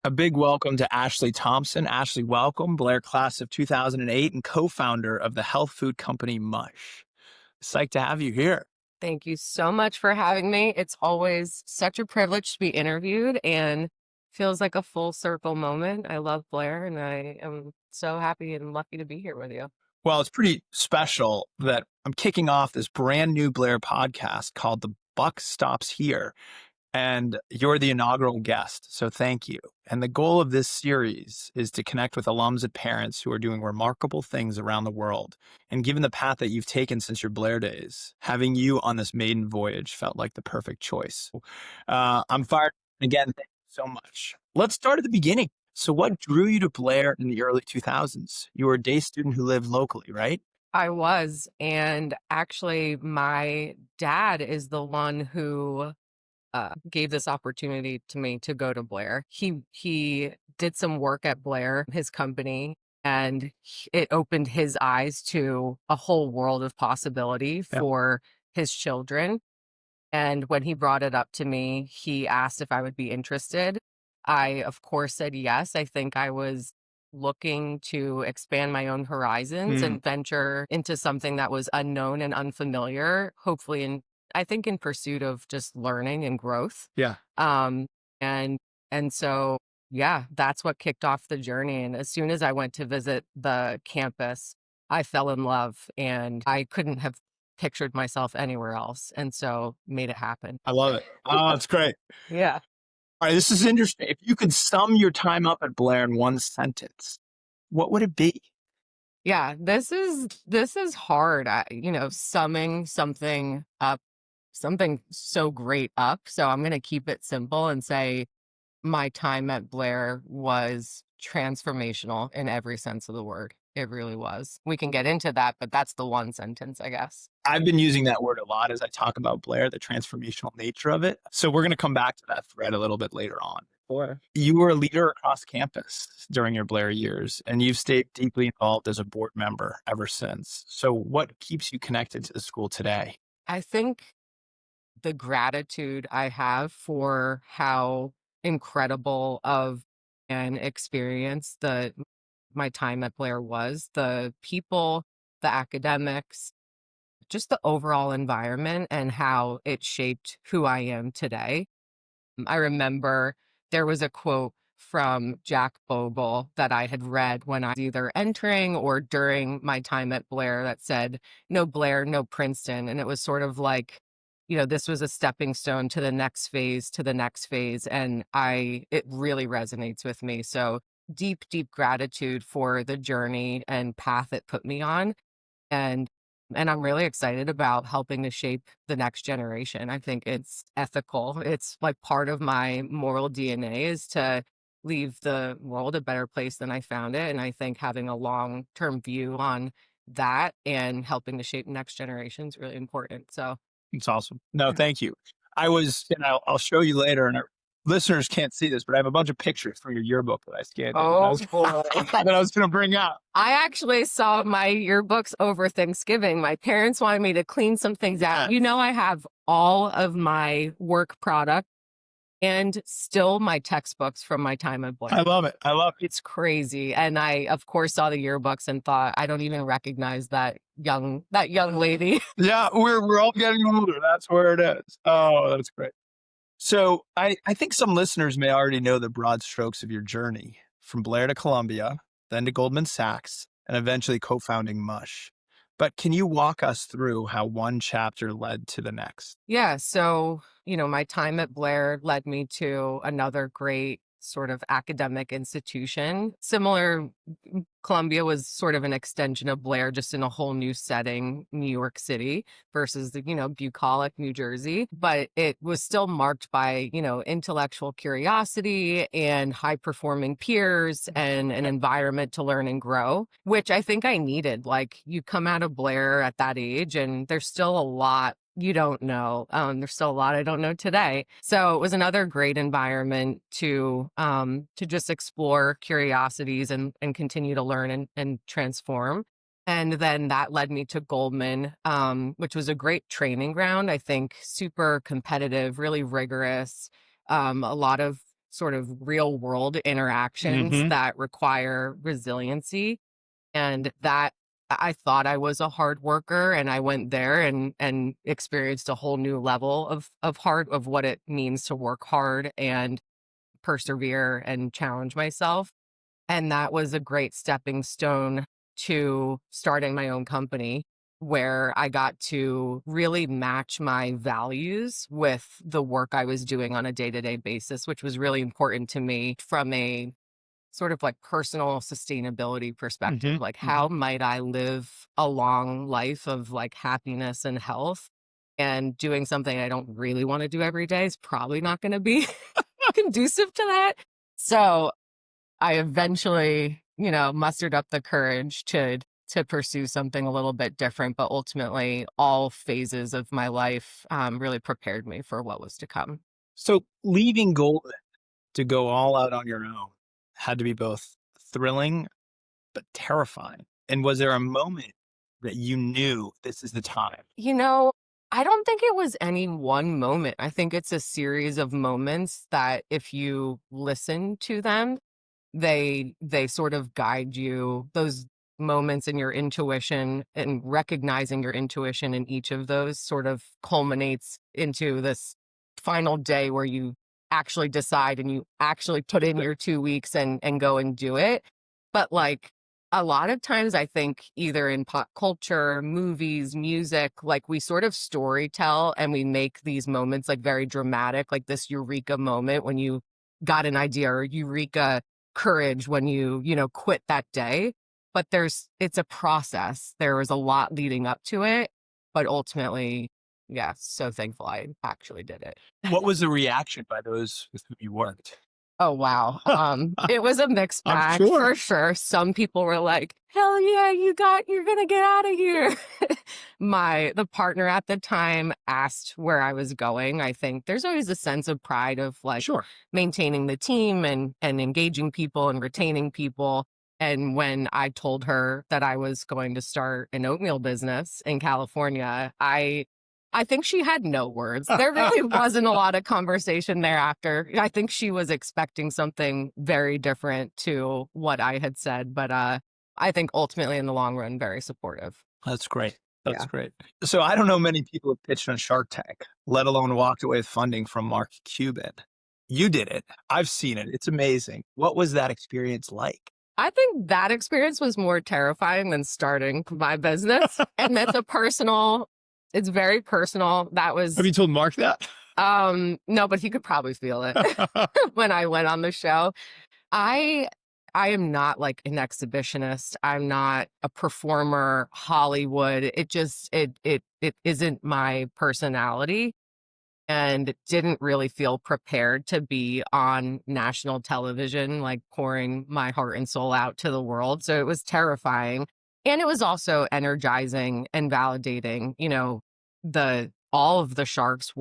A big welcome to Ashley Thompson. Ashley, welcome. Blair, class of 2008 and co-founder of the health food company MUSH. Psyched to have you here. Thank you so much for having me. It's always such a privilege to be interviewed and feels like a full circle moment. I love Blair and I am so happy and lucky to be here with you. Well, it's pretty special that I'm kicking off this brand new Blair podcast called The Buck Stops Here. And you're the inaugural guest. So thank you. And the goal of this series is to connect with alums and parents who are doing remarkable things around the world. And given the path that you've taken since your Blair days, having you on this maiden voyage felt like the perfect choice. I'm fired. Again, thank you so much. Let's start at the beginning. So what drew you to Blair in the early 2000s? You were a day student who lived locally, right? I was, and actually my dad is the one who gave this opportunity to me to go to Blair. He did some work at Blair, his company, and it opened his eyes to a whole world of possibility Yeah. for his children. And when he brought it up to me, he asked if I would be interested. I, of course, said yes. I think I was looking to expand my own horizons Mm, and venture into something that was unknown and unfamiliar, hopefully I think in pursuit of just learning and growth. yeah. Um, and so yeah, that's what kicked off the journey. And as soon as I went to visit the campus, I fell in love and I couldn't have pictured myself anywhere else. And so made it happen. I love it. Oh, it's great. Yeah. All right, this is interesting. If you could sum your time up at Blair in one sentence, what would it be? Yeah, this is hard. Summing something up, something so great up. So I'm going to keep it simple and say my time at Blair was transformational in every sense of the word. It really was. We can get into that, but that's the one sentence, I guess. I've been using that word a lot as I talk about Blair, the transformational nature of it. So we're going to come back to that thread a little bit later on. Sure. You were a leader across campus during your Blair years, and you've stayed deeply involved as a board member ever since. So what keeps you connected to the school today? I think the gratitude I have for how incredible of an experience my time at Blair was, the people, the academics, just the overall environment and how it shaped who I am today. I remember there was a quote from Jack Bogle that I had read when I was either entering or during my time at Blair that said, "No Blair, no Princeton." And it was sort of like, this was a stepping stone to the next phase, to the next phase. And it really resonates with me. So deep, deep gratitude for the journey and path it put me on. And I'm really excited about helping to shape the next generation. I think it's ethical. It's like part of my moral DNA is to leave the world a better place than I found it. And I think having a long-term view on that and helping to shape the next generation is really important. So It's awesome. No, thank you. And I'll show you later, and our listeners can't see this, but I have a bunch of pictures from your yearbook that I scanned in. oh boy. That I was going to bring out. I actually saw my yearbooks over Thanksgiving. My parents wanted me to clean some things out. Yes. I have all of my work product and still my textbooks from my time at Blair. I love it. I love it. It's crazy. And I, of course, saw the yearbooks and thought, I don't even recognize that young lady. Yeah, we're all getting older. That's where it is. Oh, that's great. So I think some listeners may already know the broad strokes of your journey from Blair to Columbia, then to Goldman Sachs, and eventually co-founding MUSH. But can you walk us through how one chapter led to the next? Yeah. So, my time at Blair led me to another great sort of academic institution. Similar, Columbia was sort of an extension of Blair, just in a whole new setting, New York City versus the, bucolic New Jersey. But it was still marked by, intellectual curiosity and high performing peers and an environment to learn and grow, which I think I needed. Like you come out of Blair at that age and there's still a lot you don't know. There's still a lot I don't know today. So it was another great environment to just explore curiosities and continue to learn and transform. And then that led me to Goldman, which was a great training ground. I think super competitive, really rigorous, a lot of sort of real world interactions that require resiliency. And that I thought I was a hard worker, and I went there and experienced a whole new level of what it means to work hard and persevere and challenge myself. And that was a great stepping stone to starting my own company, where I got to really match my values with the work I was doing on a day-to-day basis, which was really important to me from a sort of like personal sustainability perspective. Like, how might I live a long life of like happiness and health? And doing something I don't really want to do every day is probably not going to be conducive to that. So I eventually, mustered up the courage to pursue something a little bit different, but ultimately all phases of my life really prepared me for what was to come. So leaving Golden to go all out on your own had to be both thrilling but terrifying. And was there a moment that you knew this is the time? I don't think it was any one moment. I think it's a series of moments that if you listen to them, they sort of guide you. Those moments in your intuition, and recognizing your intuition in each of those sort of culminates into this final day where you actually decide and you actually put in your 2 weeks and go and do it. But like, a lot of times I think either in pop culture, movies, music, like we sort of story tell and we make these moments like very dramatic, like this eureka moment when you got an idea, or eureka courage when you quit that day. But it's a process. There was a lot leading up to it, but ultimately, yeah, so thankful I actually did it. What was the reaction by those with whom you worked? Oh, wow. It was a mixed I'm bag sure. for sure. Some people were like, hell yeah, you're going to get out of here. The partner at the time asked where I was going. I think there's always a sense of pride of like Sure. maintaining the team and engaging people and retaining people. And when I told her that I was going to start an oatmeal business in California, I think she had no words. There really wasn't a lot of conversation thereafter. I think she was expecting something very different to what I had said, but I think ultimately in the long run, very supportive. That's great. That's Yeah. great. So I don't know many people have pitched on Shark Tank, let alone walked away with funding from Mark Cuban. You did it. I've seen it. It's amazing. What was that experience like? I think that experience was more terrifying than starting my business. And it's very personal. That was, Have you told Mark that? no, but he could probably feel it when I went on the show. I I am not like an exhibitionist. I'm not a performer, Hollywood. It isn't my personality, and didn't really feel prepared to be on national television, like pouring my heart and soul out to the world. So it was terrifying. And it was also energizing and validating. All of the sharks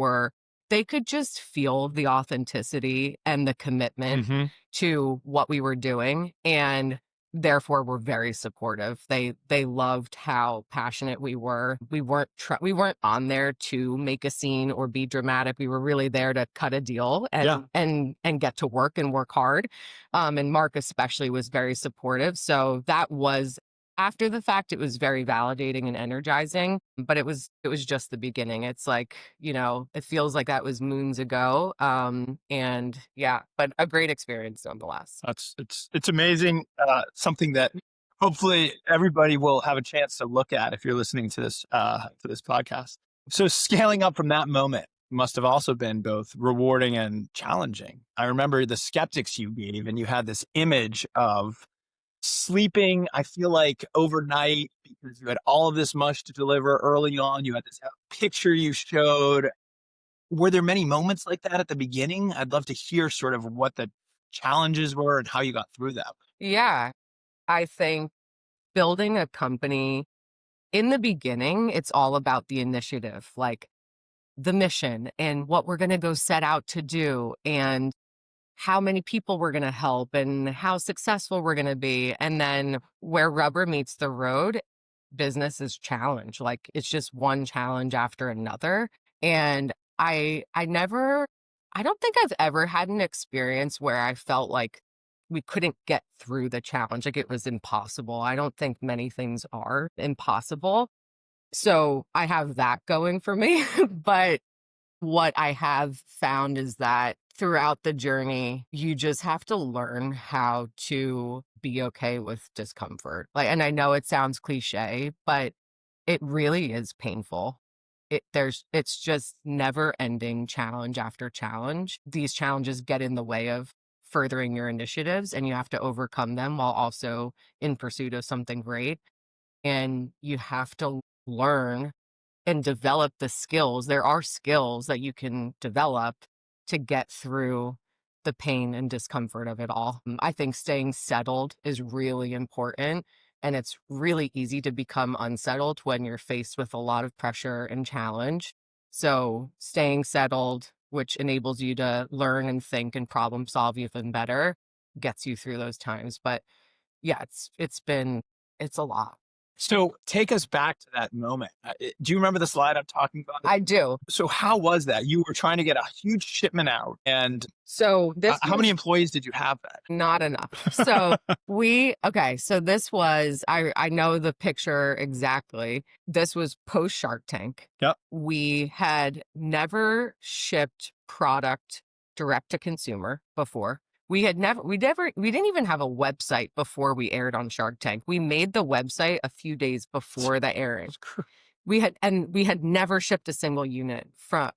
they could just feel the authenticity and the commitment to what we were doing. And therefore were very supportive. They loved how passionate we were. We weren't on there to make a scene or be dramatic. We were really there to cut a deal and get to work and work hard. And Mark especially was very supportive. So that was, after the fact, it was very validating and energizing, but it was just the beginning. It's like, it feels like that was moons ago. And yeah, but a great experience nonetheless. It's amazing. Something that hopefully everybody will have a chance to look at if you're listening to this podcast. So scaling up from that moment must have also been both rewarding and challenging. I remember the skeptics you gave, and you had this image of sleeping, I feel like overnight, because you had all of this mush to deliver early on. You had this picture you showed. Were there many moments like that at the beginning? I'd love to hear sort of what the challenges were and how you got through them. Yeah, I think building a company, in the beginning, it's all about the initiative, like the mission and what we're going to go set out to do, and how many people we're going to help, and how successful we're going to be. And then where rubber meets the road, business is challenge. Like, it's just one challenge after another. And I never I don't think I've ever had an experience where I felt like we couldn't get through the challenge, like it was impossible. I don't think many things are impossible. So I have that going for me. But what I have found is that throughout the journey, you just have to learn how to be okay with discomfort. Like, and I know it sounds cliche, but it really is painful. It's just never ending challenge after challenge. These challenges get in the way of furthering your initiatives, and you have to overcome them while also in pursuit of something great. And you have to learn and develop the skills. There are skills that you can develop to get through the pain and discomfort of it all. I think staying settled is really important. And it's really easy to become unsettled when you're faced with a lot of pressure and challenge. So, staying settled, which enables you to learn and think and problem solve even better, gets you through those times. But yeah, it's a lot. So take us back to that moment. Do you remember the slide I'm talking about? I do. So how was that? You were trying to get a huge shipment out, and So this how many was employees did you have not enough. So then? okay, so this was I know the picture exactly. This was post Shark Tank. Yep. We had never shipped product direct to consumer before. We didn't even have a website before we aired on Shark Tank. We made the website a few days before the airing. We had never shipped a single unit from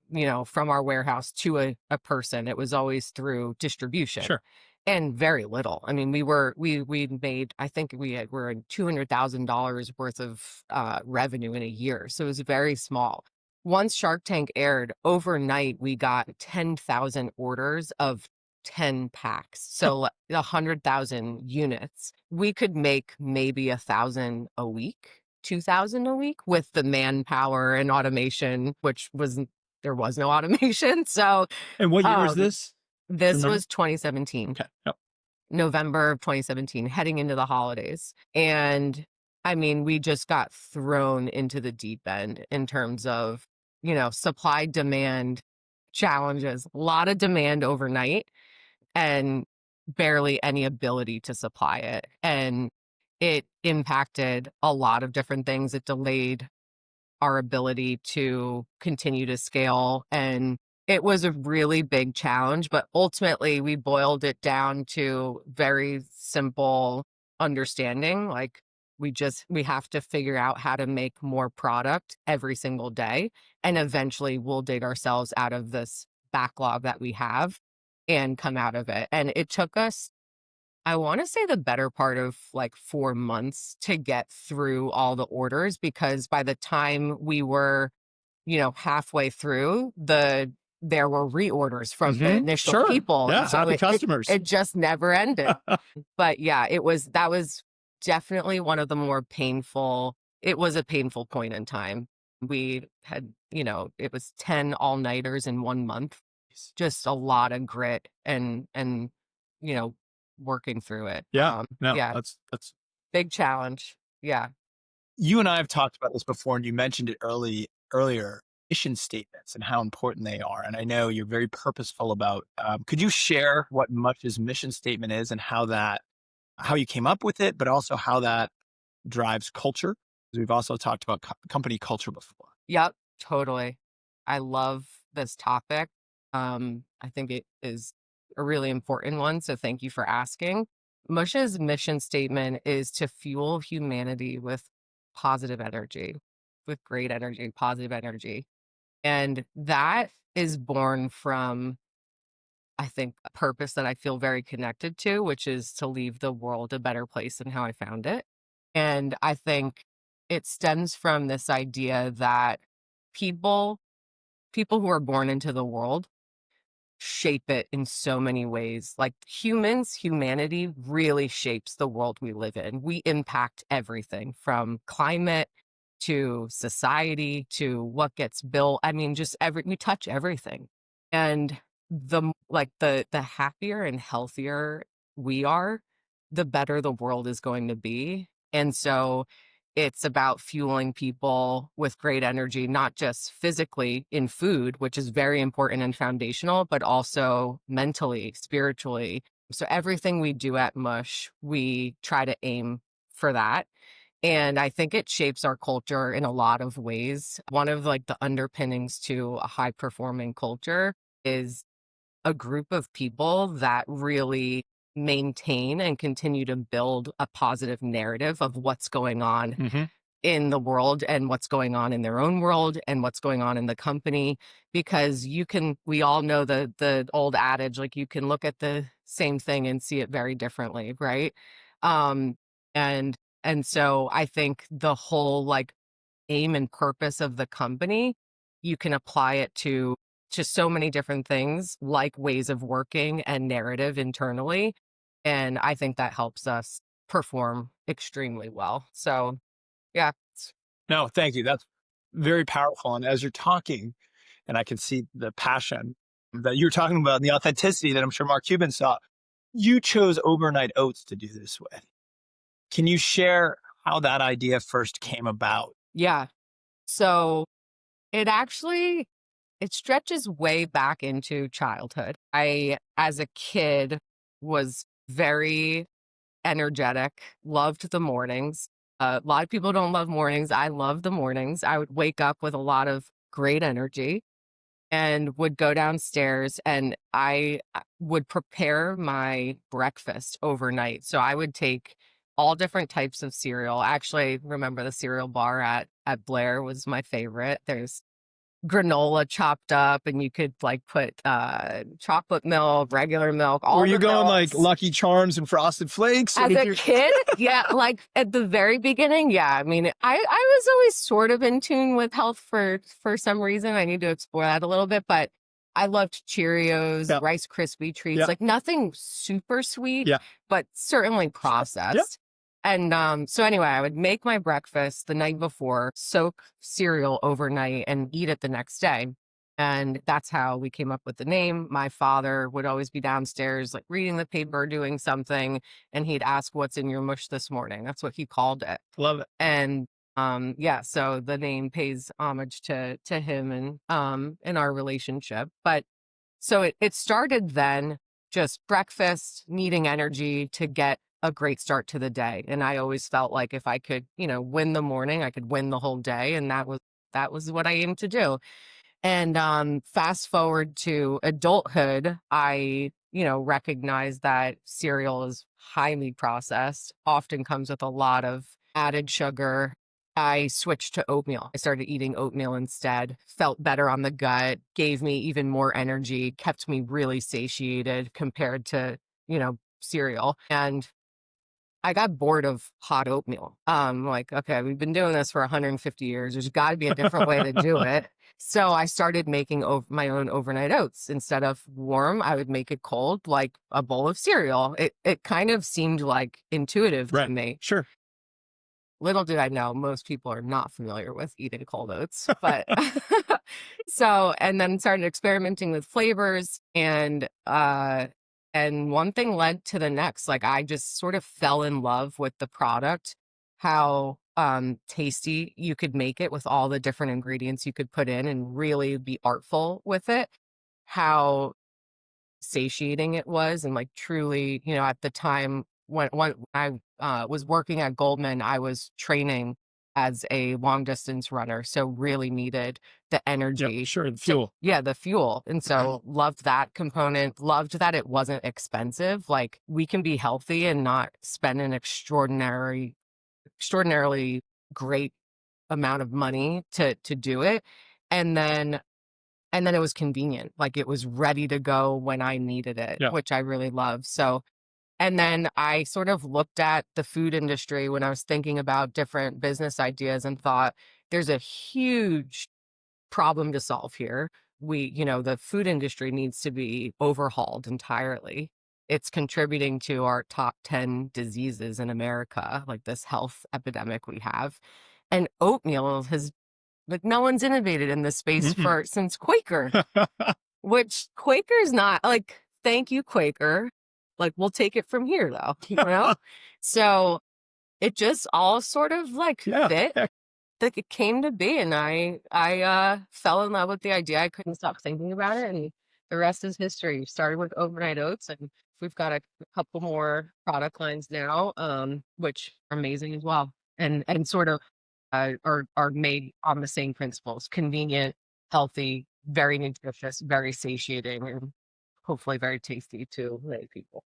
our warehouse to a person. It was always through distribution. Sure. And very little. I mean, we made, I think we're in $200,000 worth of revenue in a year. So it was very small. Once Shark Tank aired, overnight we got 10,000 orders of 10 packs. So 100,000 units. We could make maybe 1,000 a week, 2,000 a week with the manpower and automation, which there was no automation. So And what year was um, this? this Remember? was 2017. Okay. Yep. November of 2017, heading into the holidays. And I mean, we just got thrown into the deep end in terms of, supply demand challenges, a lot of demand overnight and barely any ability to supply it. And it impacted a lot of different things. It delayed our ability to continue to scale. And it was a really big challenge, but ultimately we boiled it down to very simple understanding. Like we have to figure out how to make more product every single day. And eventually we'll dig ourselves out of this backlog that we have and come out of it. And it took us, I want to say, the better part of like 4 months to get through all the orders, because by the time we were, halfway through, there were reorders from the initial Sure. people. Yeah. And so Happy customers. it just never ended. But yeah, that was definitely one of the more painful, it was a painful point in time. We had, it was 10 all-nighters in 1 month, just a lot of grit and, you know, working through it. Yeah. No, Yeah, that's big challenge. Yeah. you and I have talked about this before, and you mentioned it earlier, mission statements and how important they are. And I know you're very purposeful about. Could you share what Mush's mission statement is and how you came up with it, but also how that drives culture? 'Cause we've also talked about company culture before. Yep, totally. I love this topic. I think it is a really important one, so thank you for asking. Mush's mission statement is to fuel humanity with positive energy, with great energy, positive energy. And that is born from, I think, a purpose that I feel very connected to, which is to leave the world a better place than how I found it. And I think it stems from this idea that people people who are born into the world shape it in so many ways. Like humanity really shapes the world we live in. We impact everything from climate to society to what gets built. I mean, just we touch everything. And the happier and healthier we are, the better the world is going to be. And so It's about fueling people with great energy, not just physically in food, which is very important and foundational, but also mentally, spiritually. So everything we do at MUSH, we try to aim for that. And I think it shapes our culture in a lot of ways. One of like the underpinnings to a high performing culture is a group of people that really maintain and continue to build a positive narrative of what's going on in the world and what's going on in their own world and what's going on in the company. Because we all know the old adage, like you can look at the same thing and see it very differently, right? um and and so I think the whole like aim and purpose of the company, you can apply it to so many different things, like ways of working and narrative internally. And I think that helps us perform extremely well. So yeah. No, thank you. That's very powerful. And as you're talking, and I can see the passion that you're talking about and the authenticity that I'm sure Mark Cuban saw, you chose overnight oats to do this with. Can you share how that idea first came about? Yeah. So it stretches way back into childhood. I, as a kid, was very energetic, loved the mornings. A lot of people don't love mornings. I love the mornings. I would wake up with a lot of great energy and would go downstairs, and I would prepare my breakfast overnight. So I would take all different types of cereal. Actually, remember the cereal bar at Blair was my favorite. There's granola chopped up, and you could like put chocolate milk, regular milk, all Were you the going like milks. Lucky Charms and Frosted Flakes? As a kid, yeah, like at the very beginning, yeah. I mean, I was always sort of in tune with health for some reason. I need to explore that a little bit, but I loved Cheerios, Yeah. Rice Krispie treats, Yeah. like nothing super sweet, Yeah. but certainly Yeah. processed. And so anyway, I would make my breakfast the night before, soak cereal overnight, and eat it the next day. And that's how we came up with the name. My father would always be downstairs, like reading the paper, doing something, and he'd ask, "What's in your mush this morning?" That's what he called it. Love it. And yeah, so the name pays homage to him and in our relationship. But so it started then, just breakfast, needing energy to get a great start to the day. And I always felt like if I could, win the morning, I could win the whole day. And that was what I aimed to do. And fast forward to adulthood, I, recognize that cereal is highly processed, often comes with a lot of added sugar. I switched to oatmeal. I started eating oatmeal instead, felt better on the gut, gave me even more energy, kept me really satiated compared to, cereal. And I got bored of hot oatmeal. Like, okay, we've been doing this for 150 years. There's got to be a different way to do it. So I started making my own overnight oats. Instead of warm, I would make it cold, like a bowl of cereal. It kind of seemed like intuitive to me. Sure. Little did I know, most people are not familiar with eating cold oats, but and then started experimenting with flavors, and one thing led to the next. Like I just sort of fell in love with the product, how tasty you could make it with all the different ingredients you could put in and really be artful with it, how satiating it was, and like truly, at the time when I was working at Goldman, I was training as a long distance runner, so really needed the energy. Sure. Fuel. Yeah, the fuel. And so loved that component, loved that it wasn't expensive. Like we can be healthy and not spend an extraordinarily great amount of money to do it. And then it was convenient. Like it was ready to go when I needed it, which I really love. So, and then I sort of looked at the food industry when I was thinking about different business ideas and thought, there's a huge problem to solve here. The food industry needs to be overhauled entirely. It's contributing to our top 10 diseases in America, like this health epidemic we have. And oatmeal has, like, no one's innovated in this space since Quaker, which Quaker's not like, thank you, Quaker. Like, we'll take it from here though, So it just all sort of like Yeah. fit. Yeah. Like it came to be, and I fell in love with the idea. I couldn't stop thinking about it, and the rest is history. We started with overnight oats, and we've got a couple more product lines now, which are amazing as well, and sort of are made on the same principles: convenient, healthy, very nutritious, very satiating, and hopefully very tasty to many people.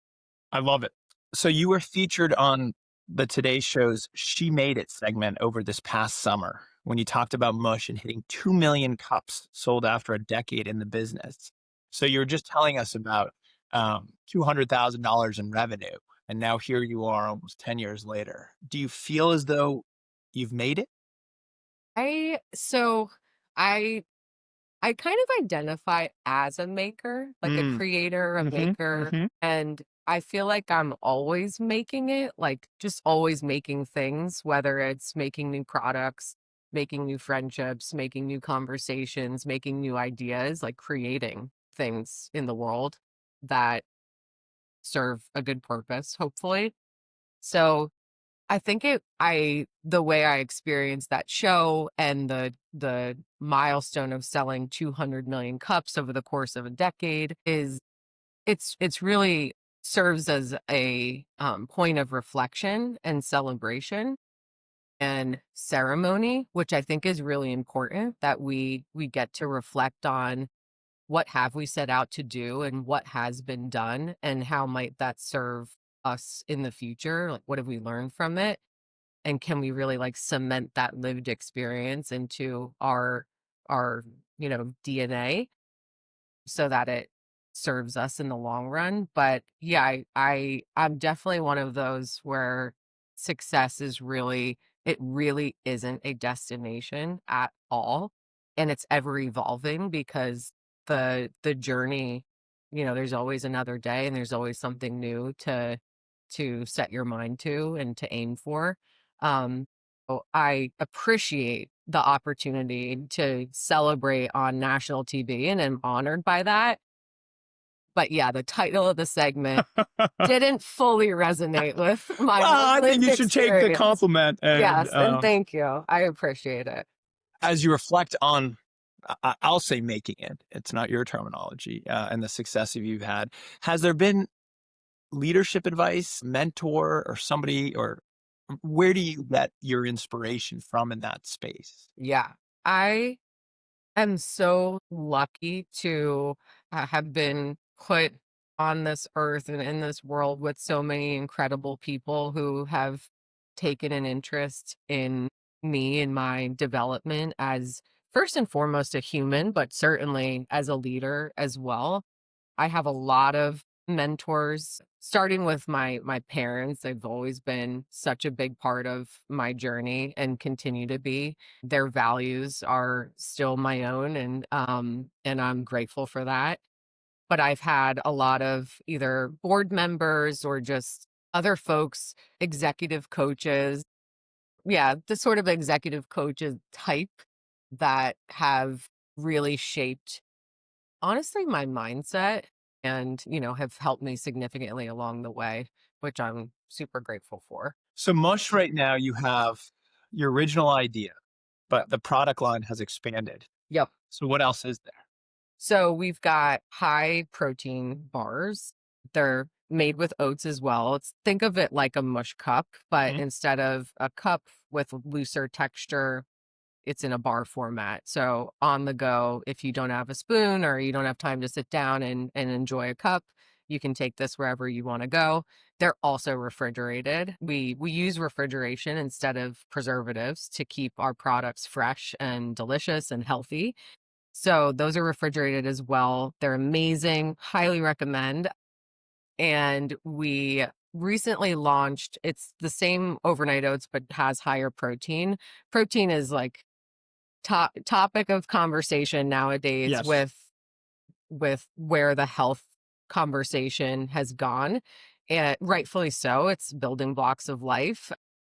I love it. So you were featured on the Today Show's She Made It segment over this past summer when you talked about Mush and hitting 2 million cups sold after a decade in the business. So you were just telling us about $200,000 in revenue. And now here you are almost 10 years later. Do you feel as though you've made it? I so I I kind of identify as a maker, like a Mm. creator, a Hmm. maker, Hmm. and I feel like I'm always making it, like just always making things, whether it's making new products, making new friendships, making new conversations, making new ideas, like creating things in the world that serve a good purpose, hopefully. So I think the way I experienced that show and the milestone of selling 200 million cups over the course of a decade is it's really serves as a point of reflection and celebration and ceremony, which I think is really important that we get to reflect on what have we set out to do and what has been done and how might that serve us in the future, like what have we learned from it, and can we really like cement that lived experience into our DNA so that it serves us in the long run. But yeah, I'm definitely one of those where success is really, it really isn't a destination at all, and it's ever evolving because the journey, there's always another day and there's always something new to set your mind to and to aim for. So I appreciate the opportunity to celebrate on national TV and am honored by that. But yeah, the title of the segment didn't fully resonate with my Well, I think lived you should take the experience. compliment. And Yes, and thank you. I appreciate it. as you reflect on, I'll say making it, it's not your terminology, and the success that you've had, has there been leadership advice, mentor, or somebody, or where do you get your inspiration from in that space? Yeah. I am so lucky to have been put on this earth and in this world with so many incredible people who have taken an interest in me and my development as first and foremost a human, but certainly as a leader as well. I have a lot of mentors, starting with my parents. They've always been such a big part of my journey and continue to be. Their values are still my own, and I'm grateful for that. But I've had a lot of either board members or just other folks, executive coaches. Yeah, the sort of executive coaches type that have really shaped, honestly, my mindset and, have helped me significantly along the way, which I'm super grateful for. So, Mush, right now, you have your original idea, but Yep. the product line has expanded. Yep. So, what else is there? So we've got high protein bars. They're made with oats as well. Think of it like a mush cup, but Mhm. instead of a cup with looser texture, it's in a bar format. So on the go, if you don't have a spoon or you don't have time to sit down and enjoy a cup, you can take this wherever you want to go. They're also refrigerated. We use refrigeration instead of preservatives to keep our products fresh and delicious and healthy. So those are refrigerated as well. They're amazing. Highly recommend. And we recently launched, it's the same overnight oats but has higher protein. Protein is like topic of conversation nowadays Yes. with where the health conversation has gone, and rightfully so. It's building blocks of life.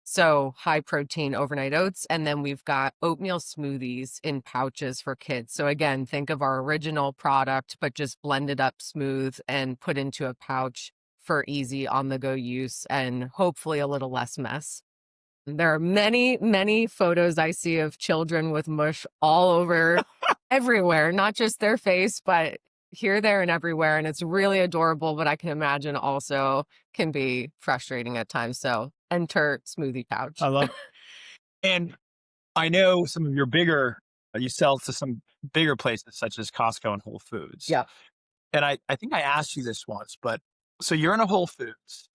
So high protein overnight oats, and then we've got oatmeal smoothies in pouches for kids. So again, think of our original product but just blended up smooth and put into a pouch for easy on the go use and hopefully a little less mess. There are many, many photos I see of children with mush all over everywhere, not just their face, but here, there, and everywhere. And it's really adorable, but I can imagine also can be frustrating at times. So enter smoothie pouch. I love it. And I know some of your bigger, you sell to some bigger places such as Costco and Whole Foods. Yeah. And I think I asked you this once, but so you're in a Whole Foods.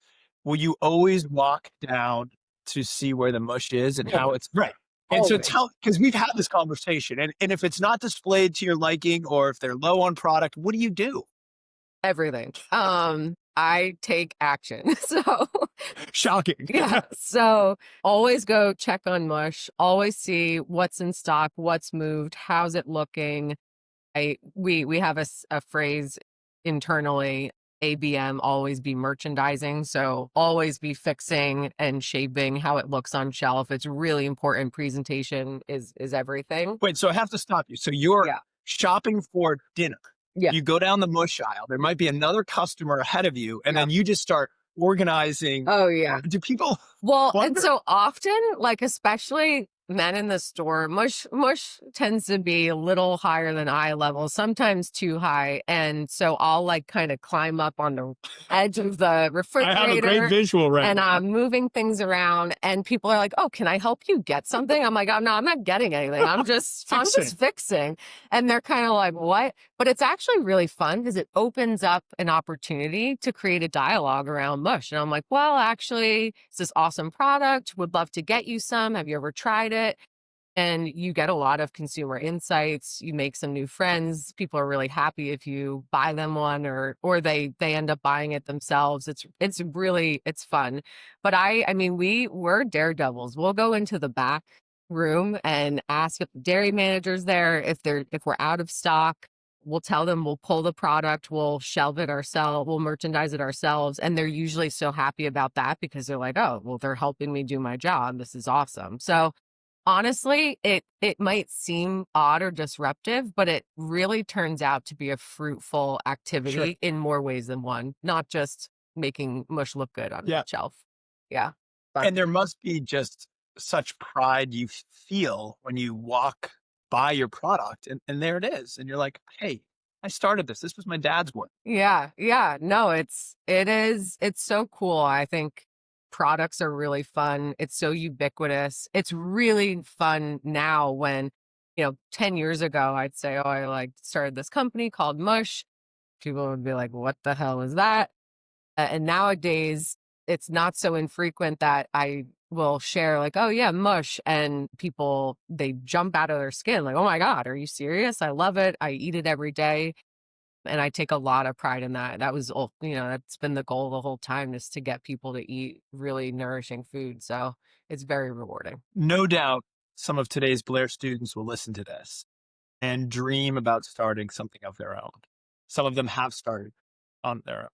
Will you always walk down to see where the mush is and how it's right? And so Always. tell, because we've had this conversation, and if it's not displayed to your liking or if they're low on product, what do you do? Everything. I take action. So Shocking. yeah. So always go check on mush, always see what's in stock, what's moved, how's it looking. We have a phrase internally, ABM, always be merchandising. So always be fixing and shaping how it looks on shelf. It's really important. Presentation is everything. Wait, so I have to stop you. So you're Yeah. shopping for dinner. Yeah. You go down the mush aisle. There might be another customer ahead of you, and Yeah. then you just start organizing. Oh yeah. Do people Well, and wonder? so often, like especially men in the store, mush tends to be a little higher than eye level, sometimes too high. And so I'll like kind of climb up on the edge of the I have a great refrigerator visual right and now. I'm moving things around and people are like, "Oh, can I help you get something?" I'm like, "Oh, no, I'm not getting anything. I'm just fixing." And they're kind of like, "What?" But it's actually really fun because it opens up an opportunity to create a dialogue around mush. And I'm like, "Well, actually, it's this awesome product. Would love to get you some. Have you ever tried it?" And you get a lot of consumer insights. You make some new friends. People are really happy if you buy them one or they end up buying it themselves. It's really it's fun. But I mean we're daredevils. We'll go into the back room and ask if the dairy manager's there, if we're out of stock. We'll tell them we'll pull the product, we'll shelve it ourselves, we'll merchandise it ourselves. And they're usually so happy about that because they're like, "Oh, well, they're helping me do my job. This is awesome." So honestly, it might seem odd or disruptive, but it really turns out to be a fruitful Sure. activity in more ways than one, not just making mush look good on Yeah. the shelf. Yeah. Fun. And there must be just such pride you feel when you walk by your product and there it is. And you're like, hey, I started this. This was my dad's work. Yeah, yeah. No, it's so cool. I think products are really fun. It's so ubiquitous. It's really fun now when, 10 years ago I'd say, "Oh, I like started this company called Mush." People would be like, "What the hell is that?" And nowadays it's not so infrequent that I will share like, "Oh yeah, Mush," and people they jump out of their skin like, "Oh my God, are you serious? I love it. I eat it every day." And I take a lot of pride in that. That was, that's been the goal the whole time is to get people to eat really nourishing food. So it's very rewarding. No doubt some of today's Blair students will listen to this and dream about starting something of their own. Some of them have started on their own.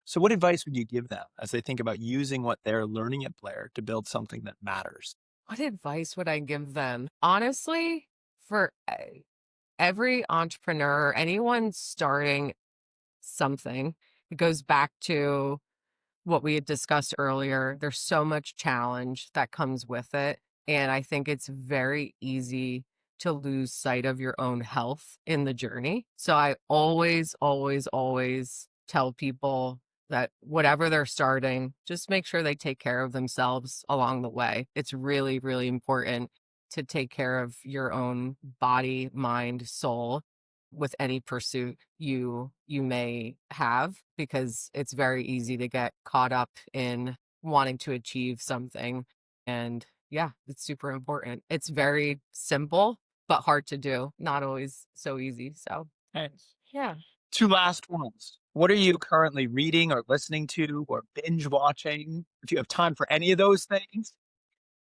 So, what advice would you give them as they think about using what they're learning at Blair to build something that matters? What advice would I give them? Honestly, for every entrepreneur, anyone starting something, it goes back to what we had discussed earlier. There's so much challenge that comes with it. And I think it's very easy to lose sight of your own health in the journey. So I always, always, always tell people that whatever they're starting, just make sure they take care of themselves along the way. It's really, really important to take care of your own body, mind, soul with any pursuit you may have because it's very easy to get caught up in wanting to achieve something. And yeah, it's super important. It's very simple but hard to do, not always so easy. So Thanks. yeah. Two last ones. What are you currently reading or listening to or binge watching? If you have time for any of those things.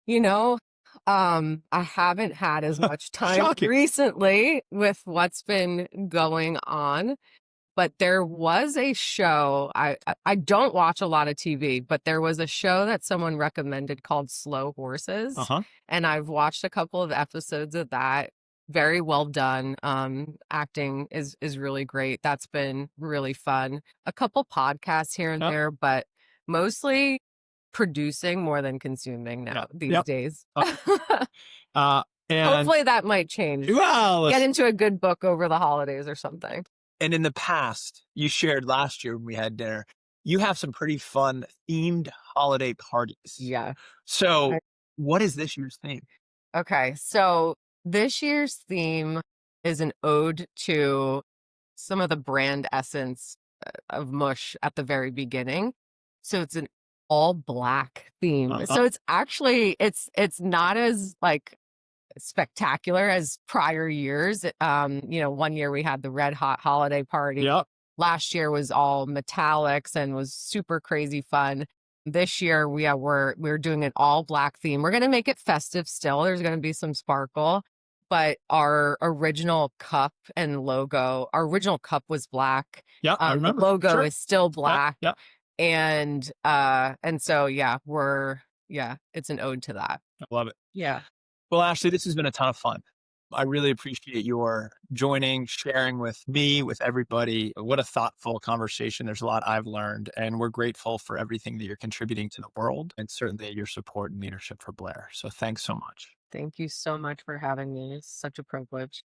You know, I haven't had as much time Shocking. recently with what's been going on, but there was a show. I don't watch a lot of TV, but there was a show that someone recommended called Slow Horses, Uh-huh. and I've watched a couple of episodes of that. Very well done. Acting is really great. That's been really fun. A couple podcasts here and Yep. there, but mostly producing more than consuming now these days. Okay. And Hopefully that might change. well, Get into a good book over the holidays or something. and in the past, you shared last year when we had dinner, you have some pretty fun themed holiday parties. Yeah. So, I what is this year's theme? Okay, so this year's theme is an ode to some of the brand essence of Mush at the very beginning. So it's an all black theme. Uh-huh. So it's actually it's not as like spectacular as prior years. One year we had the red hot holiday party. Yep. Last year was all metallics and was super crazy fun. This year we're doing an all black theme. We're gonna make it festive still. There's gonna be some sparkle, but our original cup and logo, our original cup was black. Yeah, I The remember. logo Sure. is still Yeah, black. yeah. And so it's an ode to that. I love it. Yeah. Well, Ashley, this has been a ton of fun. I really appreciate your joining, sharing with me, with everybody. What a thoughtful conversation. There's a lot I've learned, and we're grateful for everything that you're contributing to the world and certainly your support and leadership for Blair. So thanks so much. Thank you so much for having me. It's such a privilege.